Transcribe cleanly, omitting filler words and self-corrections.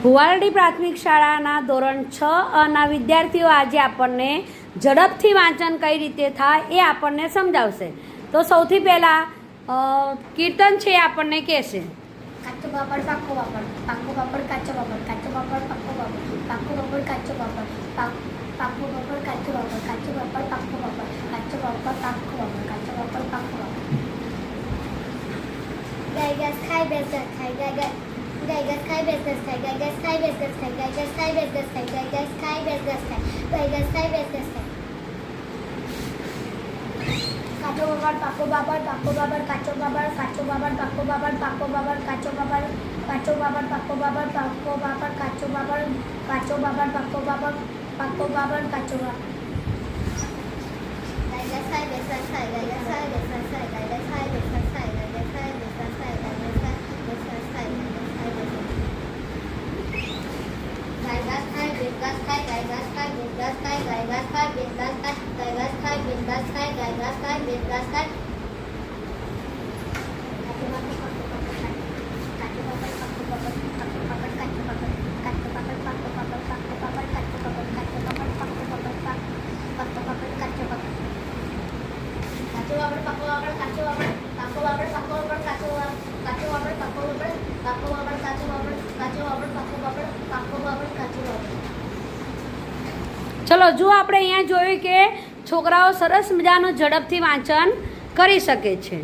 ભુવારડી પ્રાથમિક શાળાના ધોરણ 6 ના વિદ્યાર્થીઓ આજે આપણને ઝડપથી વાંચન કઈ રીતે થાય એ આપણને સમજાવશે. તો સૌથી પહેલાં કીર્તન છે એ આપણને કહેશે. કાચો પાપડ પાકો પાપડ, પાકો પાપડ કાચો પાપડ, કાચો પાપડ પાકો પાપડ, પાકો પાપડ કાચો પાપડ, પાકો પાપડ કાચો પાપડ, કાચો પાપડ પાકો પાપડ, કાચો પાપડ પાકો પાપડ, કાચો પાપડ પાકો પાપડ. ગાય ઘાસ ખાય ભેંસ ઘાસ ખાય, ગાય ઘાસ ખાય ભેંસ ઘાસ ખાય, ગાય ઘાસ ખાય ભેંસ ઘાસ ખાય, ગાય ઘાસ ખાય ભેંસ ઘાસ ખાય, ગાય ઘાસ ખાય ભેંસ ઘાસ ખાય, ગાય ઘાસ ખાય ભેંસ ઘાસ ખાય. કાચો પાપડ પાકો પાપડ, પાકો પાપડ કાચો પાપડ, કાચો પાપડ પાકો પાપડ, પાકો પાપડ કાચો પાપડ, કાચો પાપડ પાકો પાપડ, પાકો પાપડ કાચો પાપડ, કાચો પાપડ પાકો પાપડ, પાકો પાપડ કાચો પાપડ. ગાય ઘાસ ખાય ભેંસ ઘાસ ખાય, ગાય ઘાસ ખાય ભેંસ ઘાસ ખાય, ગાય ઘાસ ખાય ભેંસ ઘાસ ખાય, ગાય ઘાસ ખાય ભેંસ ઘાસ ખાય, ગાય ઘાસ ખાય ભેંસ ઘાસ ખાય, ગાય ઘાસ ખાય ભેંસ ઘાસ ખાય, ગાય ઘાસ ખાય ભેંસ ઘાસ ખાય, ગાય ઘાસ ખાય ભેંસ ઘાસ ખાય, ગાય ઘાસ ખાય ભેંસ ઘાસ ખાય, ગાય ઘાસ ખાય ભેંસ ઘાસ ખાય. ચલો જો આપણે અહીંયા જોયું કે છોકરાઓ સરસ મજાનું ઝડપથી વાંચન કરી શકે છે.